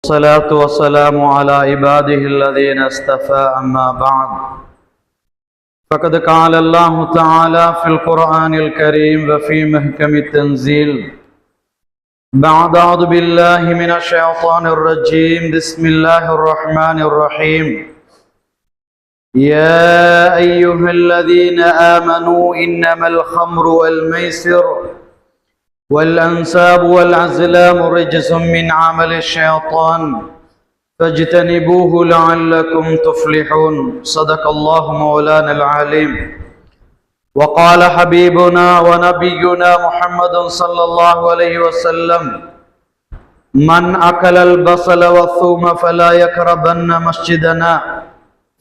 والصلاة والسلام على عباده الذين اصطفى أما بعد فقد قال الله تعالى في القرآن الكريم وفي محكم التنزيل بعد أعوذ بالله من الشيطان الرجيم بسم الله الرحمن الرحيم يا أيها الذين آمنوا إنما الخمر والميسر والأنساب والأزلام رجس من عمل الشيطان فاجتنبوه لعلكم تفلحون صدق الله مولانا العليم وقال حبيبنا ونبينا محمد صلى الله عليه وسلم من أكل البصل والثوم فلا يقربن مسجدنا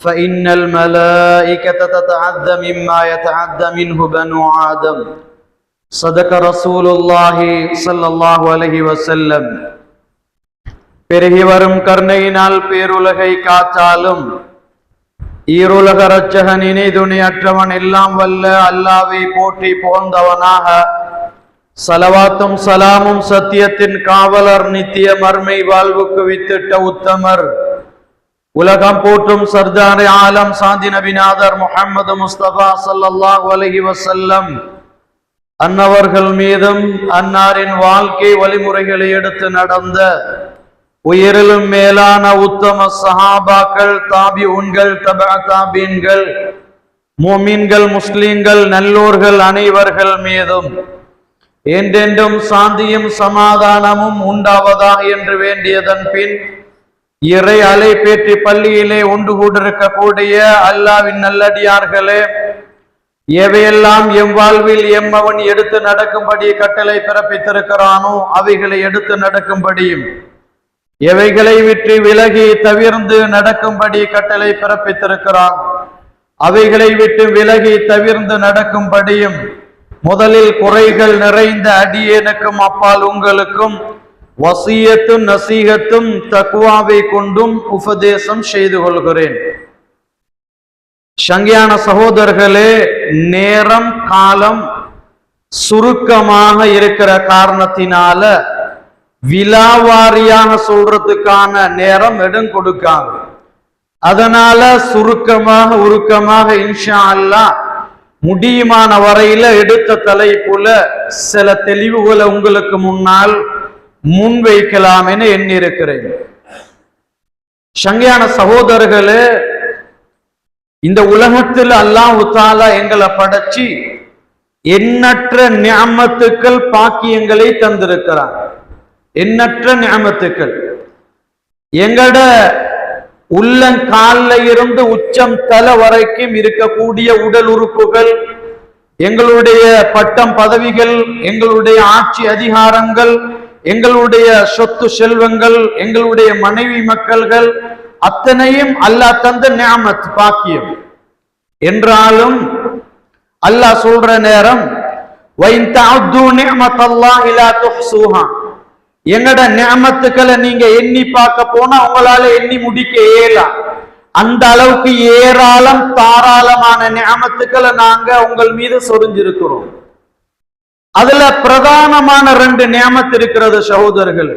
فإن الملائكة تتعذى مما يتعذى منه بنو آدم صدق رسول الله صلى الله عليه وسلم பெருகி வரும் கருணையினால் பேருலகை காத்தாலும் ஈருலக இரட்சகன் இணை துணையற்றவன் எல்லாம் வல்ல அல்லாஹ்வை போற்றி புகழ்ந்தவனாக ஸலவாத்தும் சலாமும் சத்தியத்தின் காவலர் நித்திய மர்மை வாழ்வுக்கு வித்திட்ட உத்தமர் உலகம் போற்றும் சர்தார் ஆலம் சாந்தி நபிநாதர் முஹம்மது முஸ்தபா ஸல்லல்லாஹு அலைஹி வஸல்லம் அன்னவர்கள் மீதும் அன்னாரின் வாழ்க்கை வழிமுறைகளை எடுத்து நடந்த உயிரிலும் மேலான உத்தம சஹாபாக்கள் தாபிஊன்கள் தபஅ தாபீன்கள் முஃமின்கள் முஸ்லிம்கள் நல்லோர்கள் அனைவர்கள் மீதும் என்றென்றும் சாந்தியும் சமாதானமும் உண்டாவதாக என்று வேண்டியதன் பின் இறை அலைபேற்றி பள்ளியிலே ஒன்று கூடிருக்கக்கூடிய அல்லாஹ்வின் நல்லடியார்களே, எவையெல்லாம் எம் வாழ்வில் எம்மவன் எடுத்து நடக்கும்படி கட்டளை பிறப்பித்திருக்கிறானோ அவைகளை எடுத்து நடக்கும்படியும் எவைகளை விட்டு விலகி தவிர்ந்து நடக்கும்படி கட்டளை பிறப்பித்திருக்கிறான் அவைகளை விட்டு விலகி தவிர்ந்து நடக்கும்படியும் முதலில் குறைகள் நிறைந்த அடியேனுக்கும் அப்பால் உங்களுக்கும் வசியத்தும் நசீகத்தும் தக்வாவை கொண்டும் உபதேசம் செய்து கொள்கிறேன். சங்கியான சகோதரர்களே, நேரம் காலம் சுருக்கமாக இருக்கிற காரணத்தினால விலாவாரியாக சொல்றதுக்கான நேரம் இடம் கொடுக்காங்க. அதனால சுருக்கமாக உருக்கமாக இன்ஷா அல்லாஹ் முடியுமான வரையில எடுத்த தலைப்புல சில தெளிவுகளை உங்களுக்கு முன்னால் முன்வைக்கலாம் என எண்ணிருக்கிறேன். சங்கியான சகோதரர்களே, இந்த உலகத்தில் அல்லாஹ் தஆலா எங்களை படைச்சி எண்ணற்ற நிஅமத்துக்கள் பாக்கியங்களை தந்திருக்கிறார். எண்ணற்ற நிஅமத்துக்கள் எங்கட உள்ளங்கால்ல இருந்து உச்சம் தலை வரைக்கும் இருக்கக்கூடிய உடல் உறுப்புகள், எங்களுடைய பட்டம் பதவிகள், எங்களுடைய ஆட்சி அதிகாரங்கள், எங்களுடைய சொத்து செல்வங்கள், எங்களுடைய மனைவி மக்கள்கள் அத்தனையும் அல்லாஹ் தந்த நிஅமத் பாக்கியம். என்றாலும் அல்லாஹ் சொல்ற நேரம் வைன் தஅது நிஅமத்தல்லாஹி லா துஹ்ஸூஹா, எங்கட நிஅமத்துக்களை நீங்க எண்ணி பார்க்க போனா உங்களால எண்ணி முடிக்க இயலாம். அந்த அளவுக்கு ஏராளம் தாராளமான நிஅமத்துக்களை நாங்க உங்கள் மீது சொரிஞ்சிருக்கிறோம். அதுல பிரதானமான 2 நிஅமத் இருக்கிறது சகோதரர்கள்.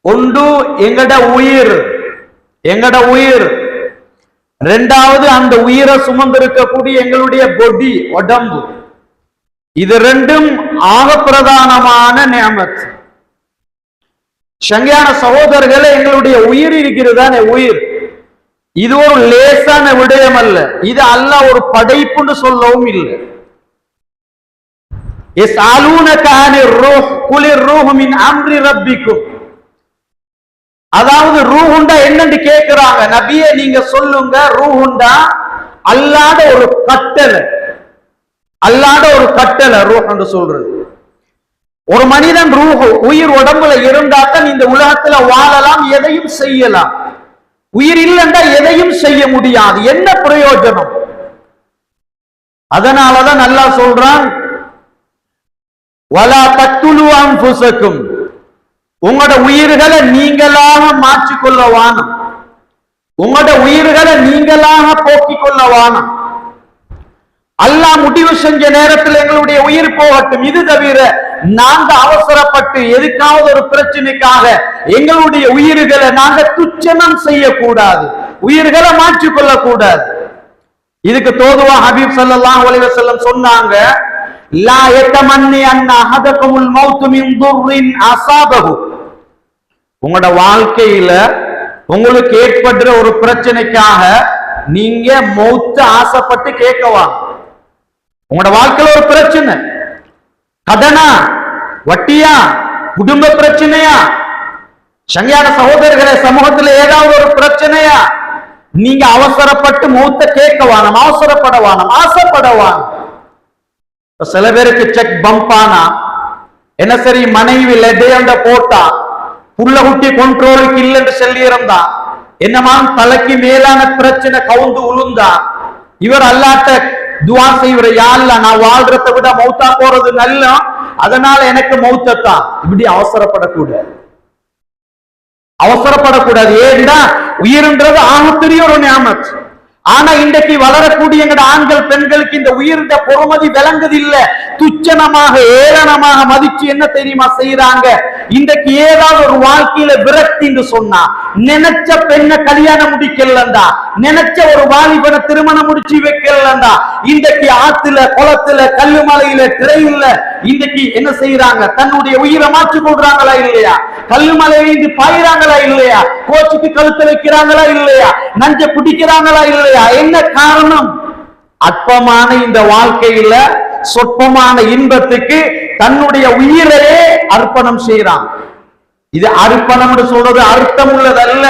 ஒன்று எங்கட உயிர், எங்கட உயிர். ரெண்டாவது அந்த உயிரை சுமந்திருக்கக்கூடிய எங்களுடைய பொடி, உடம்பு. இது 2ம் ஆக பிரதானமான நிஅமத். சங்கியான சகோதரர்களே, எங்களுடைய உயிர் இருக்கிறதானே, உயிர் இது ஒரு லேசான விடயம் அல்ல. இது அல்லாஹ் ஒரு படைப்புன்னு சொல்லவும் இல்லை. அதாவது ரூஹுண்டா என்னன்னு கேட்கிறாங்க. நபியே நீங்க சொல்லுங்க, ரூஹுண்டா அல்லாத ஒரு கட்டளை, அல்லாத ஒரு கட்டளை ரூஹ் என்று சொல்றது. ஒரு மனிதன் ரூஹ் உயிர் உடம்புல இருந்தாத்தான் இந்த உலகத்துல வாழலாம், எதையும் செய்யலாம். உயிர் இல்லைன்னா எதையும் செய்ய முடியாது. என்ன பிரயோஜனம்? அதனாலதான் அல்லாஹ் சொல்றான், வலா தக்துலு அன்ஃபுஸக்கும், உங்களோட உயிர்களை நீங்களாக மாற்றிக்கொள்ள வானம், உங்களோட உயிர்களை நீங்களாக போக்கிக் கொள்ள வானம். அல்லாஹ் முடிவு செஞ்ச நேரத்தில் எங்களுடைய உயிர் போகட்டும். இது தவிர நாங்க அவசரப்பட்டு எதுக்காவது ஒரு பிரச்சனைக்காக எங்களுடைய உயிர்களை நாங்க துச்சனம் செய்யக்கூடாது, உயிர்களை மாற்றிக்கொள்ள கூடாது. இதுக்கு தோதுவா ஹபீப் ஸல்லல்லாஹு அலைஹி வஸல்லம் சொன்னாங்க, லா யதமன்னி அன்ன அஹதகுமுல் மௌத் மின் துர்ரின் அஸாபஹு. உங்களோட வாழ்க்கையில உங்களுக்கு ஏற்படுற ஒரு பிரச்சனைக்காக நீங்க மௌத்த ஆசைப்பட்டு கேட்கவா. உங்களோட வாழ்க்கையில ஒரு பிரச்சனை, கடனா, வட்டியா, குடும்ப பிரச்சனையா, சங்கையான சகோதரர்களே, சமூகத்தில் ஏதாவது ஒரு பிரச்சனையா, நீங்க அவசரப்பட்டு மௌத்த கேட்கவானம், அவசரப்படவானம், ஆசைப்படவான். சில பேருக்கு செக் பம்பானா என்ன சரி, மனைவி லெடையண்ட போட்டா புள்ள குட்டி கொண்ட்ரோலுக்கு இல்லைன்னு சொல்லி இருந்தா, என்னமா தலைக்கு மேலான பிரச்சனை கவுந்து உளுந்தா, இவர் அல்லாட்ட துவா செய்வர, யா அல்லாஹ் நான் வாழ்றதை விட மௌத்தா போறது நல்ல, அதனால எனக்கு மௌத்தத்தான். இப்படி அவசரப்படக்கூடாது, அவசரப்படக்கூடாது. ஏன்னா உயிர்ன்றது ஆகப்பெரிய ஒரு நியாமத். ஆனா இன்றைக்கு வளரக்கூடிய எங்கட ஆண்கள் பெண்களுக்கு இந்த உயிரிட பொறுமதி விளங்குது இல்ல, துச்சனமாக ஏளனமாக மதிச்சு என்ன தெரியுமா செய்யறாங்க, இன்றைக்கு ஏதாவது ஒரு வாழ்க்கையில விரக்தின்னு சொன்னா, நினைச்ச பெண்ணை கல்யாணம் முடிக்கலண்டா, நினைச்ச ஒரு வாலிபனை திருமணம் முடிச்சு வைக்கலண்டா, இன்றைக்கு ஆத்துல குளத்துல கல்லுமலையில திரையில இன்றைக்கு என்ன செய்யறாங்க, தன்னுடைய உயிரை மாற்றிக் கொள்றாங்களா இல்லையா, கல்லுமலையிலிருந்து பாயிறாங்களா இல்லையா, கோச்சுக்கு கழுத்து வைக்கிறாங்களா இல்லையா, நஞ்ச குடிக்கிறாங்களா இல்லையா. என்ன காரணம்? அற்பமான இந்த வாழ்க்கையில சொற்பமான இன்பத்துக்கு தன்னுடைய உயிரையே அர்ப்பணம் செய்யறான். இது அர்ப்பணம் சொல்றது அர்த்தம் உள்ளதல்ல,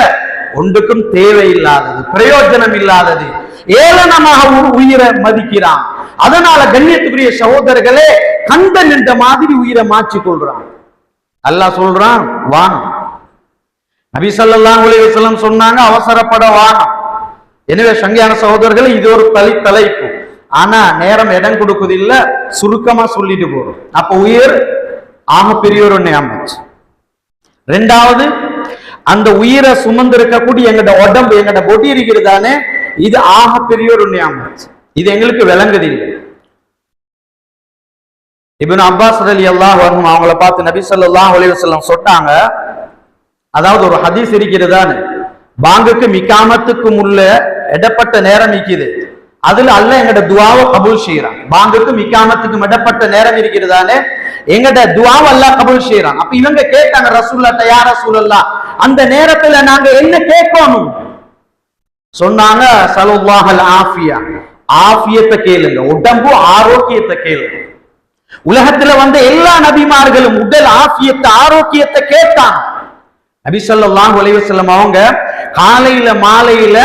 ஒன்றுக்கும் தேவையில்லாதது, பிரயோஜனம் இல்லாதது, ஏளனமாக உயிரை மதிக்கிறான். அதனால கண்ணியத்துக்குரிய சகோதரர்களே, கண்ட நின்ற மாதிரி உயிரை மாற்றிக் கொள்றான். அல்லாஹ் சொல்றான் வானம். நபி ஸல்லல்லாஹு அலைஹி வஸல்லம் சொன்னாங்க அவசரப்பட வானம். எனவே சங்கையான சகோதரர்கள், இது ஒரு தலைப்பு. ஆனா நேரம் இடம் கொடுக்குது இல்ல, சுருக்கமா சொல்லிட்டு போறோம். அப்ப உயிர் ஆக பெரிய ஒரு நியாமத். ரெண்டாவது, அந்த உயிரை சுமந்து இருக்கக்கூடிய எங்கட உடம்பு, எங்கட பொடி இருக்கிறதானே, இது ஆக பெரிய ஒரு நியாமத். இது எங்களுக்கு விளங்குதில்லை. இப்னு அப்பாஸ் ரலியல்லாஹு அன்ஹு அவங்கள பார்த்து நபி ஸல்லல்லாஹு அலைஹி வஸல்லம் சொன்னாங்க, அதாவது ஒரு ஹதீஸ் இருக்கிறதானே, பாங்குக்கு மிகாமத்துக்கும் உள்ள இடப்பட்ட நேரம் இருக்குது, அதுல அல்ல எங்கட துவாவை கபூல் செய்யறான். பாங்குக்கு மிகாமத்துக்கும் இடப்பட்ட நேரம் இருக்கிறதானே, எங்கட துவாவை அல்லாஹ் கபூல் செய்யறான். அப்ப இவங்க கேட்டாங்க ரசூலுல்லாஹ், யா ரசூலல்லாஹ், அந்த நேரத்துல நாங்க என்ன கேட்கணும்? சொன்னாங்க ஸல்லல்லாஹுல் ஆஃபியா, ஆஃபியத்தை கேளுங்க, உடம்பு ஆரோக்கியத்தை கேளுங்க. உலகத்துல வந்த எல்லா நபிமார்களும் உடல் ஆஃபியத்தை ஆரோக்கியத்தை கேட்டாங்க. நபி ஸல்லல்லாஹு அலைஹி வஸல்லம் அவங்க காலையில மாலையில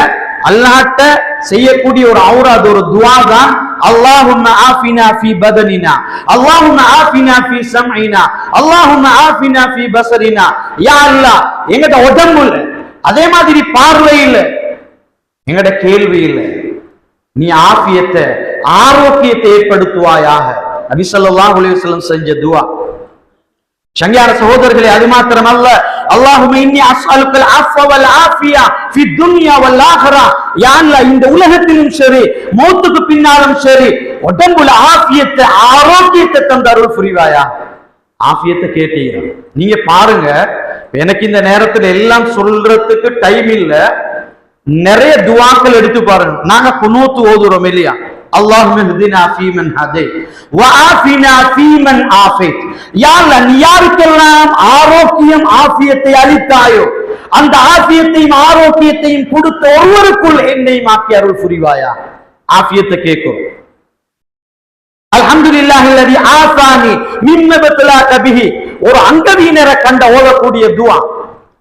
அல்லாஹ்ட்ட செய்யக்கூடிய ஒரு ஔராத், ஒரு துஆ தான், அல்லாஹும்ம ஆஃபினா ஃபீ பதனினா, அல்லாஹும்ம ஆஃபினா ஃபீ சம்இனா, அல்லாஹும்ம ஆஃபினா ஃபீ பஸரினா. யா அல்லாஹ், எங்கட உடம்புல, அதே மாதிரி பார்வையில, எங்கட கேள்வியில நீ ஆஃபியத்தை ஆரோக்கியத்தை ஏற்படுத்துவாயாக. நபி ஸல்லல்லாஹு அலைஹி வஸல்லம் செஞ்ச துஆ. சங்கையான சகோதரர்களே, அது மாத்திரமல்ல, அல்லாஹும்ம இன்னி அஸ்அலுக்கல் அஃவ வல் ஆஃபியா ஃபி துன்யா வல் ஆஹிரா. யா அல்லாஹ், இந்த உலகத்திலும் சரி மௌத்துக்கு பின்னாலும் சரி உடம்புல ஆஃபியத்தை ஆரோக்கியத்தை தந்து அருள் புரிவாயா. ஆஃபியத்தை கேட்டீங்க. நீங்க பாருங்க, எனக்கு இந்த நேரத்தில் எல்லாம் சொல்றதுக்கு டைம் இல்ல, நிறைய துஆக்கள் எடுத்து பாருங்க. நாங்க குனூத் ஓதுறோம் இல்லையா, அல்லாஹும்ம ஹ்தினா ஃபீமன் ஹதைத் வ ஆஃபினா ஃபீமன் ஆஃபைத். யா அல்லாஹ், நீ யாருக்கெல்லாம் ஆரோக்கியம் ஆஃபியத்தை அளித்தாயோ, அந்த ஆஃபியத்தையும் ஆரோக்கியத்தையும் கொடுத்த ஒருவருக்குள் என்னை மாக்கி அருள் புரிவாயா. ஆஃபியத்தை கேட்கும். அல்ஹம்துலில்லாஹி அல்லதி ஆஃபானி மிம்ம பத்லாக பிஹி, ஒரு அங்கவீனரை கண்ட ஓதக்கூடிய துஆ.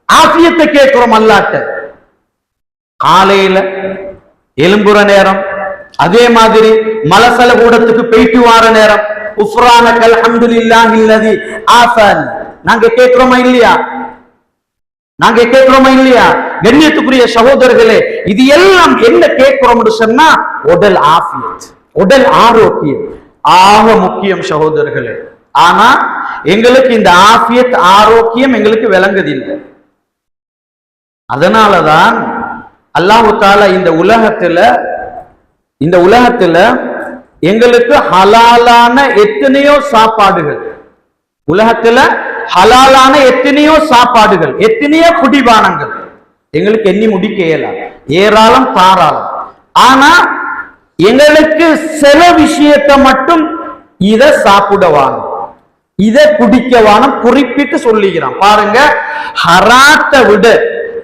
ஆஃபியத்தை கேட்கிறோம் அல்லாஹ்ட்ட. காலையில எலும்புற நேரம், அதே மாதிரி மலசல கூடத்துக்கு போயிட்டு வார நேரம், உஃப்ரானகல் ஹம்துலில்லாஹி அல்லதி ஆஃபானி, நாங்க கேட்கிறோமா இல்லையா? நாங்க கேட்கிறோமா இல்லையா? கண்ணியத்துக்குரிய சகோதரர்களே, இது எல்லாம் என்ன கேட்கிறோம்னு சொன்னா, உடல் ஆஃபியத், உடல் ஆரோக்கியம் ஆக முக்கியம் சகோதரர்களே. ஆனா எங்களுக்கு இந்த ஆஃபியத் ஆரோக்கியம் எங்களுக்கு விளங்குதில்லை. அதனாலதான் அல்லாஹ் தஆலா இந்த உலகத்துல எங்களுக்கு ஹலாலான எத்தனையோ சாப்பாடுகள், உலகத்துல ஹலாலான எத்தனையோ சாப்பாடுகள், எத்தனையோ குடிபானங்கள் எங்களுக்கு எண்ணி முடிக்க இயலாது, ஏராளம் தாராளம். ஆனா எங்களுக்கு சில விஷயத்தை மட்டும் இதை சாப்பிடவான, இதை குடிக்கவான குறிப்பிட்டு சொல்லுகிறான். பாருங்க, ஹராத்தை விட,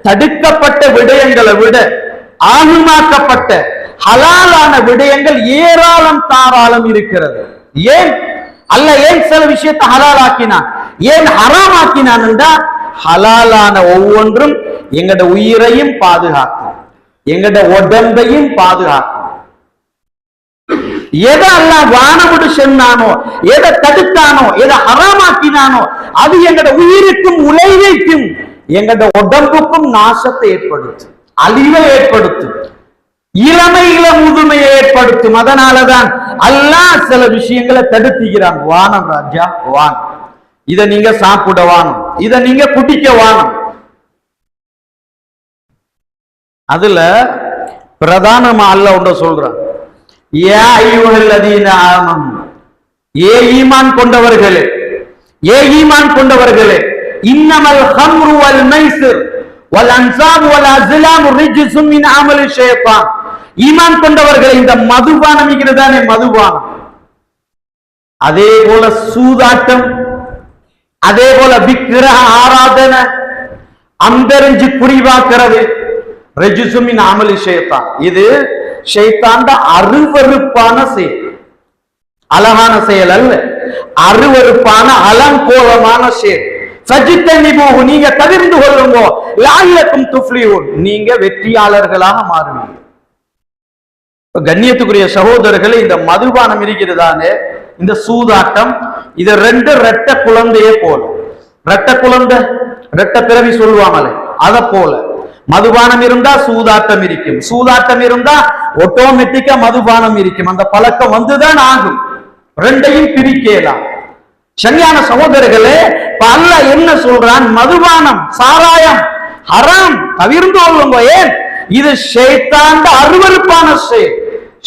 தடுக்கப்பட்ட விடயங்களை விட ஆகுமாக்கப்பட்ட ஹலாலான விடயங்கள் ஏராளம் தாராளம் இருக்கிறது. ஏன் அல்லாஹ் ஏன் சில விஷயத்தை ஹலால் ஆக்கினான், ஏன் ஹராம் ஆக்கினான் என்றால், ஹலாலான ஒவ்வொன்றும் எங்கட உயிரையும் பாதுகாக்கும், எங்கட உடம்பையும் பாதுகாக்கும். எதை அல்லாஹ் வானமுடு சொன்னானோ, எதை தடுத்தானோ, எதை ஹராமாக்கினானோ அது எங்கட உயிருக்கும் உழைவைக்கும் எங்கட உடம்புக்கும் நாசத்தை ஏற்படுத்தும், அழிவை ஏற்படுத்தும், இளமையில முதுமையை ஏற்படுத்தும். அதனாலதான் அல்லாஹ் சில விஷயங்களை தடுத்துகிறான். வானம் ராஜா வானம், இதை நீங்க சாப்பிட வானம், இதை நீங்க குடிக்க வானம். அதுல பிரதானமா அல்லாஹ் ஒன்று சொல்றான், யா அய்யுஹல்லதீன ஆமனு, ஏ ஈமான் கொண்டவர்களே, ஏ ஈமான் கொண்டவர்களே, இன்னமல் ஹம்ரு வல் மைஸிர் வல் அன்சாப் வல் அஸ்லாம் ரிஜ்ஸும் மின் அமலி ஷைத்தான். ஈமான் கொண்டவர்களே, இந்த மதுபானம் இருக்கிறதானே மதுபானம், அதே போல சூதாட்டம், அதே போல விக்கிரக ஆராதனை, அந்தரிஞ்சு குறிவாக்குறது, ரிஜ்ஸும் மின் அமலி ஷைத்தான், இது ஷைத்தாண்ட அருவருப்பான செயல், அழகான செயல் அல்ல, அருவருப்பான அலங்கோலமான செயல். ஃபஜ்தனிபூஹு, நீங்க தவிர்ந்து கொள்ளுங்க, லஅல்லக்கும் துஃப்லிஹூன், நீங்க வெற்றியாளர்களாக மாறுவீங்க. கண்ணியத்துக்குரிய சகோதரர்களே, இந்த மதுபானம் இருக்கிறதானே, இந்த சூதாட்டம், இது ரெண்டு ரெட்ட குழந்தையே போல, ரெட்ட குழந்தை, ரெட்ட பிறவி சொல்லுவாங்களே அத போல. மதுபானம் இருந்தா சூதாட்டம் இருக்கும், சூதாட்டம் இருந்தா ஆட்டோமேட்டிக்கா மதுபானம் இருக்கும். அந்த பழக்கம் வந்துதான் ஆகும், ரெண்டையும் பிரிக்கலாம். சரியான சகோதரர்களே, அல்லாஹ் என்ன சொல்றான், மதுபானம் சாராயம் ஹராம், தவிர்ந்து கொள்ளுங்க. ஏன், இது ஷைத்தாண்ட அருவருப்பான செயல்.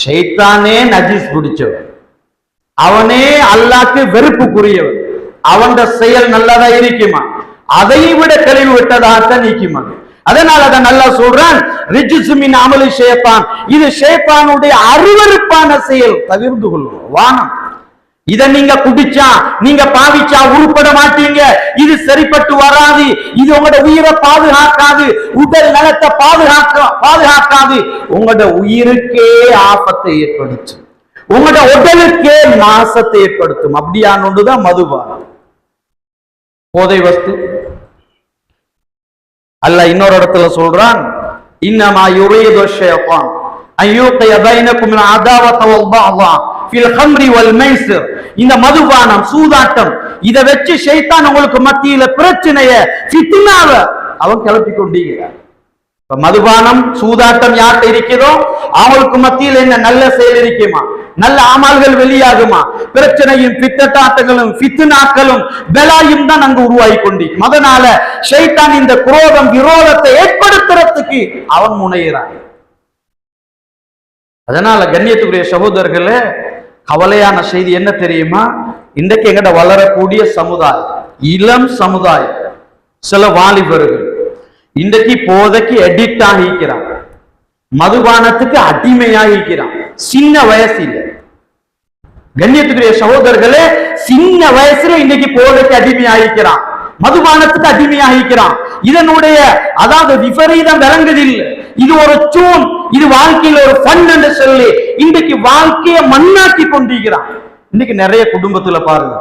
ஷைத்தானே நஜீஸ் பிடிச்சவன், அவனே அல்லாஹ்க்கு வெறுப்புக்குரியவன், அவன் செயல் நல்லதா இருக்குமா, அதை விட கழிவு விட்டதாகத்தான் நீக்குமா. அதனாலதான் அல்லாஹ் சொல்றான், ரிஜ்ஸும் மின் அமலி ஷைத்தான், இது ஷைத்தானுடைய அருவருப்பான செயல், தவிர்ந்து கொள்ளுங்க வானம். இதை நீங்க குடிச்சா, நீங்க பாவிச்சா உருப்பட மாட்டீங்க, இது சரிப்பட்டு வராது, இது உங்களோட உயிரை பாதுகாக்காது, உடல் நலத்தை பாதுகாக்காது, உங்களோட உயிருக்கே ஆபத்தை ஏற்படுத்தும், உங்களோட உடலுக்கே நாசத்தை ஏற்படுத்தும். அப்படியான ஒன்றுதான் மதுபானம், போதை வஸ்து. அல்லாஹ் இன்னொரு இடத்துல சொல்றான், இன்னமா யுரீது ஷைத்தான் அய்யூகிய பைனக்கும் அதாவத வல் பஅதா ஃபில் ஹம்ரி வல் மைஸிர். இந்த மதுபானம் சூதாட்டம் இதை வச்சு ஷைத்தான் உங்களுக்கு மத்தியில பிரச்சனையை, ஃபித்னாவை அவன் கிளப்பி கொண்டிருக்கிறான். மதுபானம் சூதாட்டம் யார்கிட்ட இருக்கிறதோ அவங்களுக்கு மத்தியில் என்ன நல்ல செயல் இருக்குமா, நல்ல அமல்கள் வெளியாகுமா, பிரச்சனையும் பித்தட்டாட்டங்களும் ஃபித்னாக்களும் பெலாயும் தான் அங்கு உருவாகி கொண்டிருக்கும். அதனால ஷைத்தான் இந்த குரோதம் விரோதத்தை ஏற்படுத்துறதுக்கு அவன் முனைகிறான். அதனால கண்ணியத்துக்குரிய சகோதரர்களே, கவலையான செய்தி என்ன தெரியுமா, இன்றைக்கு எங்கிட்ட வளரக்கூடிய சமுதாயம், இளம் சமுதாயம், சில வாலிபர்கள் இன்றைக்கு போதைக்கு அடிக்ட் ஆகிக்கிறான், மதுபானத்துக்கு அடிமையாகிக்கிறான், சின்ன வயசில். கண்ணியத்துக்குரிய சகோதரர்களே, சின்ன வயசுல இன்னைக்கு போதைக்கு அடிமையாகிக்கிறான், மதுபானத்துக்கு அடிமையாகிக்கிறான். இதனுடைய அதாவது விபரீதம் விளங்குதில்லை, இது ஒரு சூன், இது வாழ்க்கையில ஒரு ஃபன் என்று சொல்லி இன்றைக்கு வாழ்க்கையை மண்ணாக்கி கொண்டிருக்கிறான். இன்னைக்கு நிறைய குடும்பத்துல பாருங்க,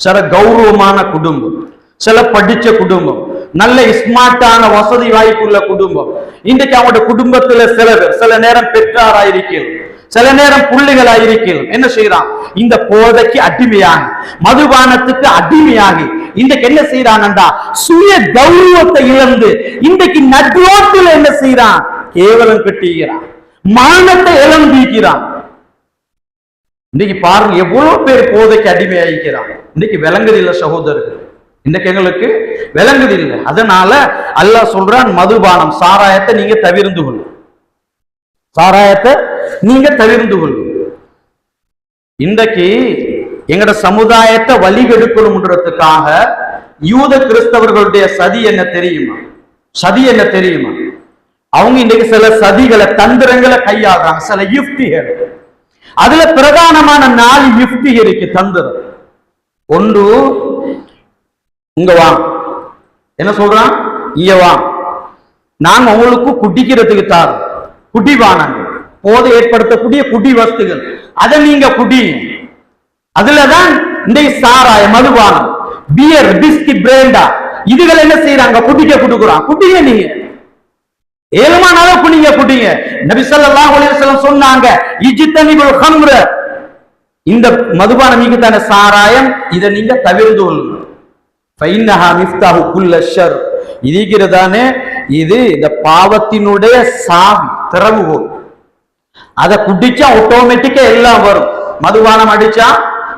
சில கௌரவமான குடும்பம், சில படிச்ச குடும்பம், நல்ல ஸ்மார்ட்டான வசதி வாய்ப்புள்ள குடும்பம், இன்றைக்கு அவங்களோட குடும்பத்துல சில பேர் சில நேரம் பெற்றாராயிருக்கிறது, சில நேரம் புள்ளிகளாயிருக்கிறது, என்ன செய்யறான், இந்த போதைக்கு அடிமையாகி, மதுபானத்துக்கு அடிமையாகி இன்றைக்கு என்ன செய்யறான்டா, சுய கௌரவத்தை இழந்து இன்றைக்கு நட்ரோட்டில் என்ன செய்யறான், கேவலம் கட்டுகிறான், மானத்தை இழந்திருக்கிறான். இன்னைக்கு பாருங்க எவ்வளவு பேர் போதைக்கு அடிமையாகிறான். இன்னைக்கு விளங்குதில்லை சகோதரர்கள், இன்னைக்கு எங்களுக்கு விளங்குதில்லை. அதனால அல்லாஹ் சொல்றான், மதுபானம் சாராயத்தை நீங்க தவிர்ந்து கொள்ளும், சாராயத்தை நீங்க தவிர்ந்து கொள்ளும். இன்றைக்கு எங்கட சமுதாயத்தை வழிகெடுக்கணும்ன்றதுக்காக யூத கிறிஸ்தவர்களுடைய சதி என்ன தெரியுமா? சதி என்ன தெரியுமா? அவங்க இன்றைக்கு சில சதிகளை தந்திரங்களை கையாளுறாங்க, சில யுக்திகள். அதுல பிரதானமான 4 யுக்தி இருக்கு, தந்திரம். ஒன்று, இங்க வா, என்ன சொல்றான், இங்க வா, நாங்க உங்களுக்கு குடிக்கிறதுக்கு தாரோம், குடிவானங்க, போதை ஏற்படுத்தக்கூடிய குடி வஸ்துகள், அதை நீங்க குடி. அதுலதான் இந்த சாராய, மதுபானம், பியர், பிஸ்கி, பிரேண்டா, இதுகள் என்ன செய்யறாங்க, குடிக்க கொடுக்குறான். குடிங்க, நீங்க ஏழுமான அளவுக்கு நீங்க குடிங்க. நபி ஸல்லல்லாஹு அலைஹி வஸல்லம் சொன்னாங்க, இஜ்தனிபுல் ஹம்ர, இந்த மதுபானம் நீங்க தான சாராயம், இதை நீங்க தவிர்த்து கொள்ளுங்க. ஃபைன்னஹா மிஃப்தாஹு குல்ல ஷர், இதுகிறதானே இது இந்த பாவத்தினுடைய சாவி, திறவுகோல். அதை குடிச்சா ஆட்டோமேட்டிக்கா எல்லாம் வரும். மதுபானம் அடிச்சா,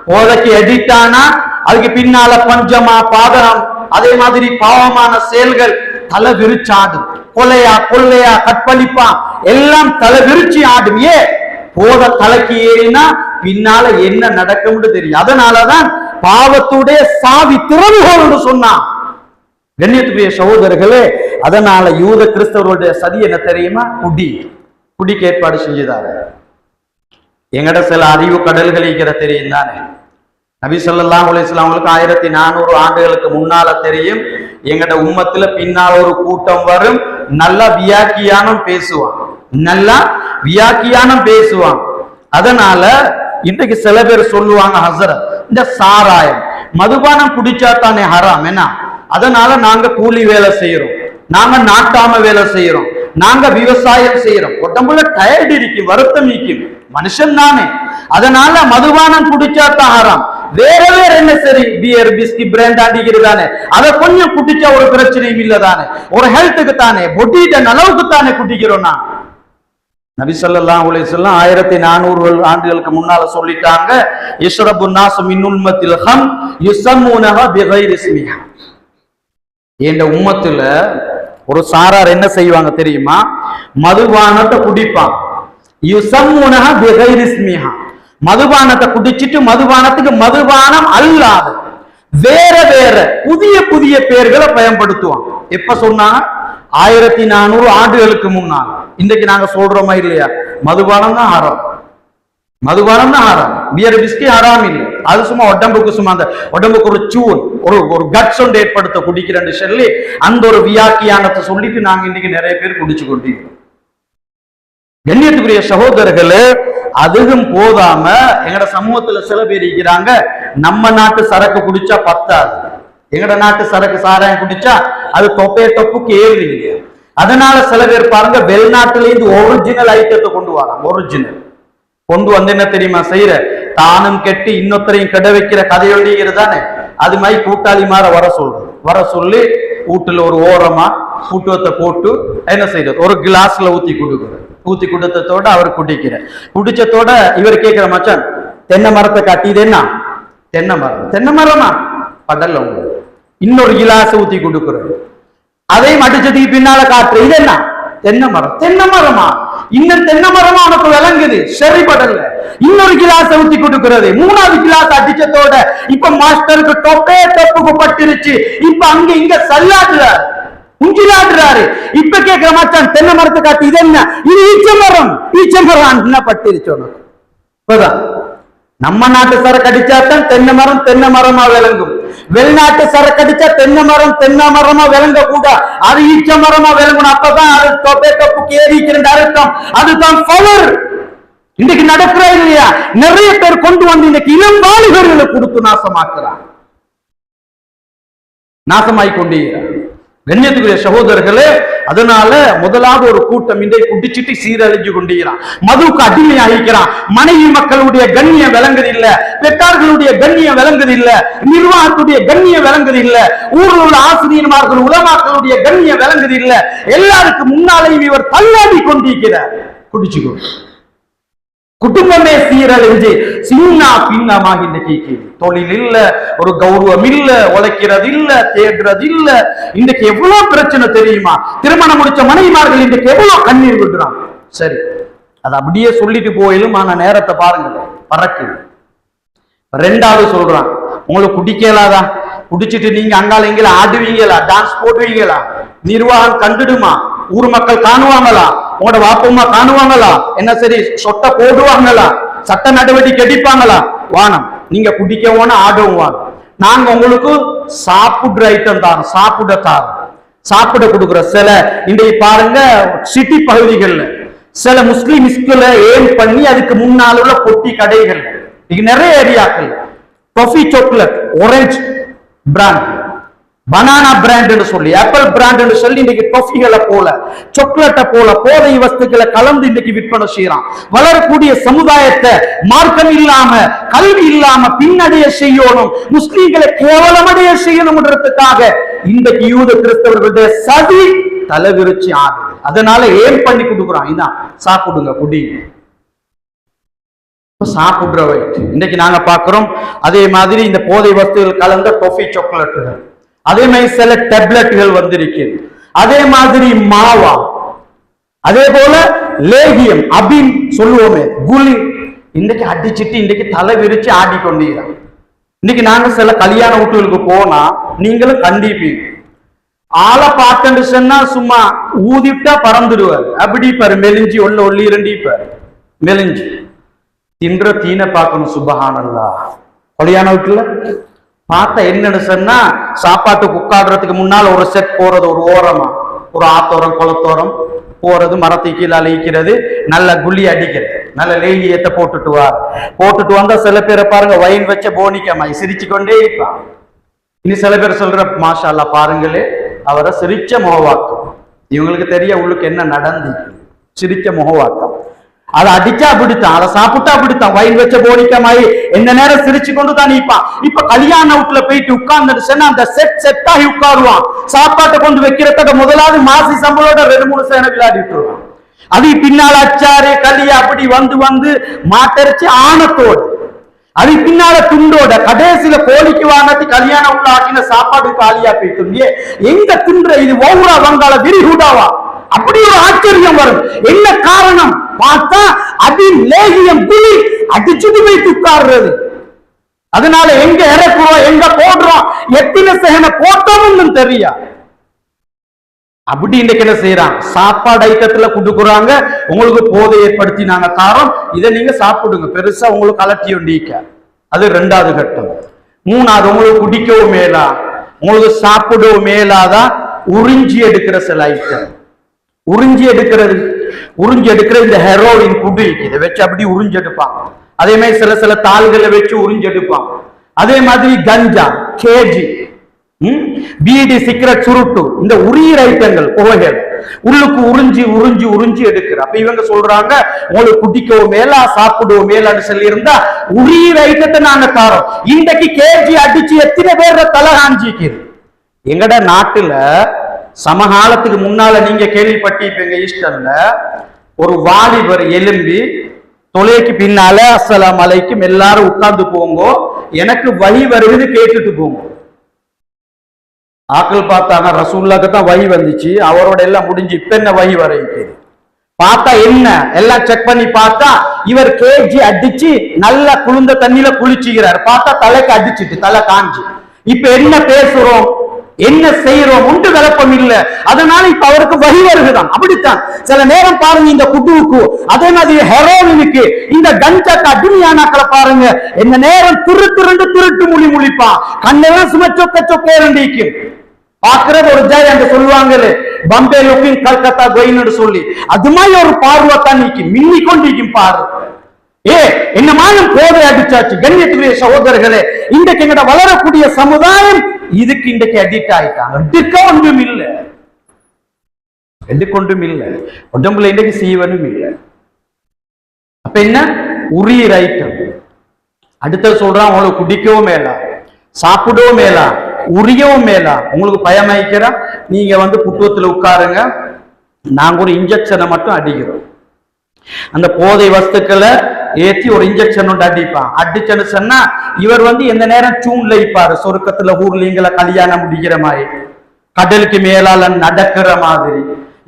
போதைக்கு எடிட் ஆனா, அதுக்கு பின்னால பஞ்சமா, பாதகம், அதே மாதிரி பாவமான செயல்கள் தலை விரிச்சாடும். கொலையா, கொள்ளையா, கற்பழிப்பா, எல்லாம் தலை விரிச்சி ஆடும். போத தலைக்கு ஏறினா பின்னால என்ன நடக்கும்னு தெரியும். அதனாலதான் பாவத்துடைய சாவி திறவுகோல் என்று சொன்னான். கண்ணியத்துக்குரிய சகோதரர்களே, அதனால யூத கிறிஸ்தவர்களுடைய சதி என்ன தெரியுமா? குடிக்கு ஏற்பாடு செஞ்சுதாரு. எங்கட சில அறிவு கடல்கள் இருக்கிற தெரியும் தானே. நபி ஸல்லல்லாஹு அலைஹி வஸல்லம் அவங்களுக்கு 1400 ஆண்டுகளுக்கு முன்னால தெரியும், எங்கட உம்மத்துல பின்னால் ஒரு கூட்டம் வரும், நல்லா வியாக்கியானம் பேசுவான், நல்லா வியாக்கியானம் பேசுவான். அதனால இன்றைக்கு சில பேர் சொல்லுவாங்க, ஹஸரத், இந்த சாராயம் மதுபானம் குடிச்சா தானே ஹராம் என்ன, அதனால நாங்க கூலி வேலை செய்யறோம், நாங்க நாட்டாம வேலை செய்யறோம், நாங்க விவசாயம் செய்யறோம், உடம்புல டயர்ட் இருக்கு, வருத்தம் இருக்கு, மனுஷன் தானே, அதனால மதுபானம் குடிச்சா தான் ஹராம். வேற வேற என்ன சரி, பியர், பிஸ்கி, பிராண்ட் அடிக்கிறதானே, அதை கொஞ்சம் குடிச்சா ஒரு பிரச்சனையும் இல்லதானே, ஒரு ஹெல்த்துக்கு தானே, பொட்டிட்ட அளவுக்கு தானே குடிக்கிறோம். நான் நபி ஸல்லல்லாஹு அலைஹி வஸல்லம் 1400 ஆண்டுகளுக்கு முன்னால சொல்லிட்டாங்க, இஷ்ரபு நாஸு மின் உம்மத்தில் ஹம் யுஸம்முனஹா பிகைரி இஸ்மிஹா. இந்த உம்மத்துல ஒரு சாரார் என்ன செய்வாங்க தெரியுமா? மதுபானத்தை குடிப்பான், யுஸம்முனஹா பிகைரி இஸ்மிஹா, மதுபானத்தை குடிச்சிட்டு மதுபானத்துக்கு மதுபானம் அல்லாத வேற வேற புதிய புதிய பெயர்களை பயன்படுத்துவான். எப்ப சொன்னா? 1400 ஆண்டுகளுக்கு முன்னால். இன்றைக்கு நாங்க சொல்றோமா இல்லையா, மதுபானம் தான் ஹராம், மதுபானம் தான் ஹராம், பியர், பிஸ்கி ஹராம் இல்லை. அது சும்மா உடம்புக்கு, சும்மா அந்த உடம்புக்கு ஒரு சூன், ஒரு கட்ஸ் ஒன்று ஏற்படுத்த குடிக்கிறேன்னு சொல்லி அந்த ஒரு வியாக்கியானத்தை சொல்லிட்டு நாங்க இன்னைக்கு நிறைய பேர் குடிச்சு கொண்டிருக்கோம். கண்ணியத்துக்குரிய சகோதரர்களே, அதுவும் போதாம எங்கட சமூகத்துல சில பேர் இருக்கிறாங்க, நம்ம நாட்டு சரக்கு குடிச்சா பத்தாது, எங்கட நாட்டு சரக்கு சாராயம் குடிச்சா அது தொப்புக்கு ஏறுது இல்லையா. அதனால சில பேர் பாருங்க, வெளிநாட்டுல இருந்து ஒரிஜினல் ஐட்டத்தை கொண்டு வராங்க. ஒரிஜினல் கொண்டு வந்து என்ன தெரியுமா செய்யற, தானும் கெட்டு இன்னொருத்தரையும் கெட வைக்கிற கதையொழிகிறது தானே. அது மாதிரி கூட்டாளி மாற வர சொல்லி வீட்டுல ஒரு ஓரமா கூட்டுவத்தை போட்டு என்ன செய்யறது, ஒரு கிளாஸ்ல ஊத்தி கொடுக்குறது. ஊத்தி கொடுத்ததோட அவர் குடிச்சதோட இவர் கேட்கிற, மச்சான் தென்னை மரத்தை காட்டி, இது என்ன தென்னை மரமா படல்ல உங்களுக்கு இன்னொரு கிளாஸ் ஊத்தி கொடுக்குறது. அதையும் அடிச்சதுக்கு பின்னால காட்டுற, இது என்ன தென்னை மரமா, இன்னும் தென்னை மரமா உனக்கு விளங்குது, சரி படல்ல இன்னொரு கிளாஸ் ஊத்தி கொடுக்கிறது. 3வது கிளாஸ் அடிச்சதோட இப்ப மாஸ்டருக்கு தொப்புக்கு பட்டுருச்சு. இப்ப அங்க இங்க சல்லாடுறாரு, உஞ்சிலாடுறாரு. இப்ப கேட்கிற, மச்சான் தென்னை மரத்தை காட்டி, இது என்ன, இது ஈச்ச மரம் என்ன பட்டுருச்சு உனக்கு. இப்பதான் நம்ம நாட்டு சரக்கு அடிச்சாத்தான் தென்னை மரமா விளங்கும். வெளிநாட்டு சரக்கு அடிச்சா தென்னை மரமா விளங்க கூட, அது ஈச்ச மரமா விளங்கணும். அப்பதான் அது தொப்புக்கு ஏறிக்கிற அர்த்தம். அதுதான் பவர். இன்னைக்கு நடக்கிற இல்லையா, நிறைய பேர் கொண்டு வந்து இன்னைக்கு இளம் வாலிபர்களை கொடுத்து நாசமாய் கொண்டிருக்கிறார். கண்ணியத்துக்குரிய சகோதரர்களே, அதனால முதலாவது ஒரு கூட்டம் இன்றைக்கு குடிச்சிட்டு சீரழிஞ்சு கொண்டிருக்கிறான், மதுவுக்கு அடிமையாகிறான். மனைவி மக்களுடைய கண்ணியம் விளங்குது இல்ல, பெற்றார்களுடைய கண்ணியம் விளங்குது இல்ல, நிர்வாகத்துடைய கண்ணியம் விளங்குது இல்ல, ஊரில் உள்ள ஆசிரியர்மார்கள் உலமாக்களுடைய கண்ணியம் விளங்குது இல்ல. எல்லாருக்கும் முன்னாலேயும் இவர் தள்ளாடி கொண்டிருக்கிறார் குடிச்சுக்கொண்டு. குடும்பமே சீரழிஞ்சு சின்ன பின்னமாக இன்னைக்கு தொழில் இல்ல, ஒரு கௌரவம் இல்ல, உழைக்கிறது இல்ல, தேடுறது இல்ல. இன்னைக்கு எவ்வளவு பிரச்சனை தெரியுமா? திருமணம் முடிச்ச மனைவிமார்கள் இன்னைக்கு எவ்வளவு கண்ணீர் விடுறாங்க. சரி, அது அப்படியே சொல்லிட்டு போயிலும், ஆனா நேரத்தை பாருங்க, பறக்குது. ரெண்டாவது சொல்றான், உங்களுக்கு குடிக்கலாதா, குடிச்சிட்டு நீங்க அங்கால எங்களை ஆடுவீங்களா, டான்ஸ் போடுவீங்களா, நிர்வாகம் கண்டுடுமா, ஊர் மக்கள் காணுவாங்களா, உங்களோட வாப்பம்மா காணுவாங்களா, என்ன சரி சொட்ட போடுவாங்களா, சட்ட நடவடிக்கை எடுப்பாங்களா, வானம் நீங்க குடிக்கவும் ஆடவும் வாங்க, நாங்க உங்களுக்கு சாப்பிடுற ஐட்டம் தாரோம், சாப்பிட கொடுக்குற சில இன்றைக்கு பாருங்க சிட்டி பகுதிகள்ல சில முஸ்லீம் ஸ்கூல்ல ஏம் பண்ணி அதுக்கு முன்னால உள்ள பொட்டி கடைகள் இங்க நிறைய ஏரியாக்கள் coffee chocolate orange brand banana brand என்று சொல்லி ஆப்பிள் பிராண்ட் என்று சொல்லி இன்னைக்கு காஃபிகளை போல சாக்லேட்டை போல போதை வஸ்துக்களை கலந்து இன்னைக்கு விற்பனை செய்யறான். வளரக்கூடிய சமுதாயத்தை மார்க்கம் இல்லாம கல்வி இல்லாம பின்னடைய செய்யணும், முஸ்லீம்களை கேவலமடைய செய்யணும்ன்றதுக்காக இன்றைக்கு யூத கிறிஸ்தவர்களுடைய சதி தலைவிரிச்சு ஆகுது. அதனால ஏன் பண்ணி கொடுக்குறான், இதான் சாப்பிடுங்க குடி சாப்பிடுற வயிற்று இன்னைக்கு நாங்க பாக்குறோம். அதே மாதிரி இந்த போதை வஸ்துகள் கலந்த காஃபி சாக்லேட்டுகள், அதே மாதிரி சில டேப்லெட்டுகள் வந்திருக்கிறது, அதே மாதிரி மாவா, அதே போல லேகியம் அபின் சொல்லுவோமே குலி, இன்னைக்கு அடிச்சிட்டு இன்னைக்கு தலை விரிச்சு ஆடிக்கொண்டீங்க. இன்னைக்கு நாங்க சில கல்யாண வீட்டுகளுக்கு போனா நீங்களும் கண்டிப்பீங்க, ஆளை பார்த்துட்டு சொன்னா சும்மா ஊதிட்டா பறந்துடுவார், அப்படி பாரு மெலிஞ்சி ஒல்லி இரண்டிப்பார் மெலிஞ்சி தின்ற தீன பார்க்கணும். சுபஹானல்லாஹ். கல்யாண வீட்டுல பார்த்தா என்னன்னு சொன்னா சாப்பாட்டுக்கு உட்காடுறதுக்கு முன்னால் ஒரு செட் போறது, ஒரு ஓரமா ஒரு ஆத்தோரம் குளத்தோரம் போறது, மரத்தை கீழே அழிக்கிறது, நல்ல குள்ளி அடிக்கிறது, நல்ல லேகியத்தை போட்டுட்டு வந்தா சில பேரை பாருங்க வயன் வச்ச போனிக்கமாய் சிரிச்சு கொண்டே இருப்பான். இனி சில பேர் சொல்ற மாஷா அல்லாஹ் பாருங்களே அவரை சிரிச்ச முகவாக்கம், இவங்களுக்கு தெரிய உள்ளுக்கு என்ன நடந்து சிரிச்ச முகவாக்கம், அதை அடிச்சா பிடித்தான், அதை சாப்பிட்டா பிடித்தான், வயல் வச்ச போனிக்கமாயி என்ன நேரம் சிரிச்சு கொண்டு தான் நிற்பான். இப்ப கல்யாண வீட்டுல போயிட்டு உட்கார்ந்து அந்த செட்டாகி உட்காருவான், சாப்பாட்டை கொண்டு வைக்கிறத முதலாவது மாசி சம்பளோட 2-3 சேனை விளையாடிட்டு வருவான். அது பின்னால் அச்சாரு களியா அப்படி வந்து மாட்டரிச்சு ஆணத்தோடு, அது பின்னால துண்டோட கடைசியில கோழிக்கு வாங்கி கல்யாண வீட்டுல ஆக்கின சாப்பாடு காலியா போயிட்டு எங்க தின்ற இது ஒவ்வொரு வங்காள விரிகுடாவா, அப்படி ஒரு ஆச்சரியம் வரும். என்ன காரணம் பார்த்தா அதில் லேகியம் குழி அடிச்சுட்டு போய் உட்கார்றது. அதனால எங்க இறக்குறோம் எங்க போடுறோம் எத்தனை சேனை போட்டோம்னு தெரியா. அப்படி இன்னைக்கு என்ன செய்யறான், சாப்பாடு ஐட்டத்துல கொடுக்குறாங்க, உங்களுக்கு போதை ஏற்படுத்தி நாங்க தாரோம், இதை நீங்க சாப்பிடுங்க, பெருசா உங்களுக்கு அலட்டியும் நீக்க. அது 2வது கட்டம். 3வது உங்களுக்கு குடிக்கவும் மேலா, உங்களுக்கு சாப்பிடவும் மேலாதான் உறிஞ்சி எடுக்கிற சில ஐட்டம். உறிஞ்சி எடுக்கிற இந்த ஹெரோயின் குடி இதை வச்சு அப்படி உறிஞ்சி எடுப்பான். அதே மாதிரி சில தாள்களை வச்சு உறிஞ்சி எடுப்பான். அதே மாதிரி கஞ்சா, கேஜி, பீடி, சிகரெட், சுருட்டு, இந்த உரியிற ஐட்டங்கள் புகைகள் உள்ளுக்கு உறிஞ்சி எடுக்கிற. அப்ப இவங்க சொல்றாங்க உங்களுக்கு குடிக்கவும் மேலா சாப்பிடவும் மேலான்னு சொல்லி இருந்தா உரியிற ஐட்டத்தை நாங்க தாரோம். இன்றைக்கு கேஜி அடிச்சு எத்தனை பேர் தலை காஞ்சிக்குது. எங்கட நாட்டுல சமகாலத்துக்கு முன்னால நீங்க கேள்விப்பட்டிருப்பீங்க, ஈஸ்டர்ல ஒரு வாலிபர் எலும்பி தொலைக்கு பின்னால அஸ்ஸலாமு அலைக்கும் எல்லாரும் உட்கார்ந்து போங்க, எனக்கு வழி வருவது கேட்டுட்டு போங்க. ஆக்கள் பார்த்தாங்க ரசூலுல்லாஹ்க்கு தான் வழி வந்துச்சு, அவரோட எல்லாம் முடிஞ்சு இப்ப என்ன வழி வர இருக்குது பார்த்தா என்ன எல்லாம் செக் பண்ணி பார்த்தா இவர் கேஜி அடிச்சு நல்ல குளிர்ந்த தண்ணியில குளிச்சுக்கிறார். பார்த்தா தலைக்கு அடிச்சுட்டு தலை காஞ்சி. இப்ப என்ன பேசுறோம் என்ன செய்யறோம் ஒன்று விளப்பம் இல்ல. அதனால இப்ப அவருக்கு வழி வருகுதான். அப்படித்தான் சில நேரம் பாருங்க இந்த குட்டுவுக்கு, அதே மாதிரி ஹெரோயினுக்கு, இந்த கஞ்சாக்கு அடிமையானாக்களை பாருங்க என்ன நேரம் திருட்டு முழிப்பான், கண்ணெல்லாம் சும்மா சொக்க பாக்குறது ஒரு ஜாய் என்று சொல்லுவாங்களே பம்பே லுக்கிங் கல்கத்தா கோயின்னு சொல்லி, அது மாதிரி ஒரு பார்வை தான் நீக்கி மின்னி கொண்டிருக்கும் பாரு. என்னமானும் போதை அடிச்சாச்சு. கண்ணியத்துக்குரிய சகோதரர்களே, இன்றைக்கு எங்கட வளரக்கூடிய சமுதாயம் இதுக்கு இன்றைக்கு அடிக்ட் ஆயிட்டாங்க. எடுக்கொண்டும் இல்லை உடம்புல இன்றைக்கு சீவனும் இல்லை. அப்ப என்ன உரிய ஐட்டம். அடுத்த சொல்றான் உங்களுக்கு குடிக்கவும் மேலா சாப்பிடவும் மேலா உரியவும் மேலா. உங்களுக்கு பயமாய்க்கிறா நீங்க புத்துவத்துல உட்காருங்க, நாங்க ஒரு இன்ஜெக்ஷனை மட்டும் அடிக்கிறோம். அந்த போதை வஸ்துக்களை ஏற்றி ஒரு இன்ஜெக்ஷன் ஒன்று அடிப்பான். அடிச்சன்னு சொன்னா இவர் எந்த நேரம் சூன்ல இருப்பாரு, சொர்க்கத்துல ஊர்லீங்களை கல்யாணம் முடிக்கிற மாதிரி, கடலுக்கு மேலால நடக்கிற மாதிரி,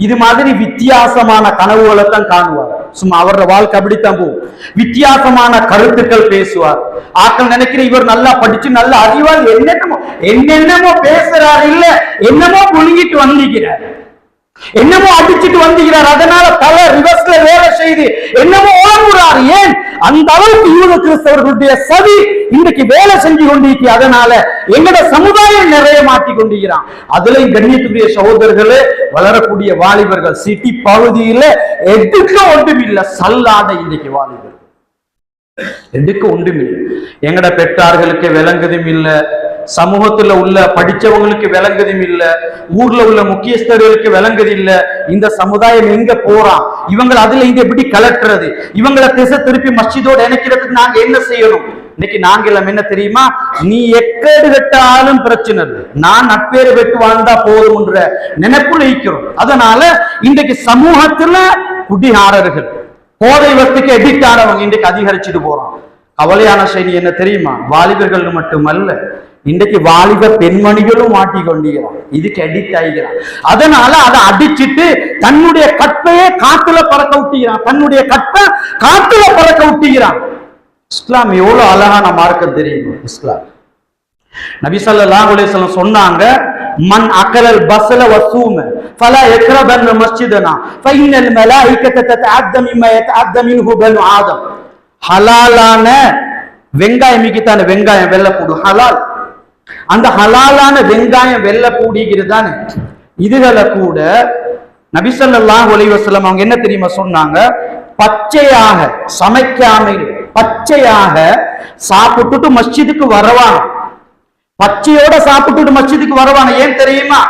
இது மாதிரி வித்தியாசமான கனவுகளை தான் காணுவார். சும்மா அவரோட வாழ்க்கை அப்படித்தான் போகும். வித்தியாசமான கருத்துக்கள் பேசுவார். ஆக்கள் நினைக்கிற இவர் நல்லா படிச்சு நல்ல அறிவால் என்னென்னமோ பேசுறாரு, இல்ல என்னமோ புழுங்கிட்டு வந்திருக்கிறார், என்னமோ அடிச்சுட்டு வந்திருக்கிறார். அதனால பல ரிவர்ஸ்ல வேலை செய்து என்னமோ ஓடுறார். ஏன் அந்த அளவுக்கு யூத கிறிஸ்தவர்களுடைய சதி இன்றைக்கு வேலை செஞ்சு கொண்டிருக்கு. அதனால எங்கட சமுதாயம் நிறைய மாற்றி கொண்டிருக்கிறான். அதுல கண்ணியத்துக்குரிய சகோதரர்களே, வளரக்கூடிய வாலிபர்கள் சிட்டி பகுதியில எதுக்க ஒன்றுமில்லை, சல்லாட இன்றைக்கு வாலிபர்கள் எதுக்கு ஒன்றுமில்லை. எங்கட பெற்றார்களுக்கு விளங்குதும் இல்லை, சமூகத்துல உள்ள படிச்சவங்களுக்கு விளங்குதும் இல்ல, ஊர்ல உள்ள முக்கியஸ்தர்களுக்கு விளங்குது இல்ல. இந்த சமுதாயம் எங்க போறான், இவங்களை அதுல இங்க எப்படி கலட்டுறது, இவங்களை திசை திருப்பி மஸ்ஜிதோடு இணைக்கிறதுக்கு நாங்க என்ன செய்யணும்? இன்னைக்கு நாங்க எல்லாம் என்ன தெரியுமா, நீ எக்கேடு வெட்டாலும் பிரச்சனை இல்லை, நான் நட்பேறு வெட்டு வாழ்ந்தா போதும்ன்ற நினைப்புல இருக்கிறோம். அதனால இன்றைக்கு சமூகத்துல குடிகாரர்கள், போதை வத்துக்கு எடிக்ட் ஆனவங்க இன்றைக்கு அதிகரிச்சுட்டு போறான். கவலையான செய்தி என்ன தெரியுமா, வாலிபர்கள் மட்டுமல்ல, இன்றைக்கு வாலிப பெண்மணிகளும் மாட்டிக்கொண்டிருக்கிறான், இதுக்கு அடிக்ட் ஆகிறான். அதனால அதை அடிச்சுட்டு தன்னுடைய கற்பையே காத்துல பறக்க விட்டுகிறான், தன்னுடைய கற்பை காத்துல பறக்க விட்டுகிறான். இஸ்லாம் எவ்வளவு அழகான மார்க்கம் தெரியும். இஸ்லாம் நபி ஸல்லல்லாஹு அலைஹி வஸல்லம் சொன்னாங்க, மன் அகலல் பஸல வஸூம ஃபலா யக்ரபன் மஸ்ஜிதனா ஃபஇன்னல் மலாயிகத ததஅத்த மிம்மா யதஅத்த மின்ஹு பனு ஆதம். ஹலாலான வெங்காயம் மிக்கித்தான வெங்காயம் வெள்ளப்பூடு ஹலால், அந்த ஹலாலான வெங்காயம் வெள்ளப்பூடிங்கிறது தானே, இதுகளை கூட நபி ஸல்லல்லாஹு அலைஹி வஸல்லம் அவங்க என்ன தெரியுமா சொன்னாங்க, பச்சையாக சமைக்காமல் பச்சையாக சாப்பிட்டுட்டு மஸ்ஜிதுக்கு வரவான, பச்சையோட சாப்பிட்டுட்டு மஸ்ஜிதுக்கு வரவான. ஏன் தெரியுமா,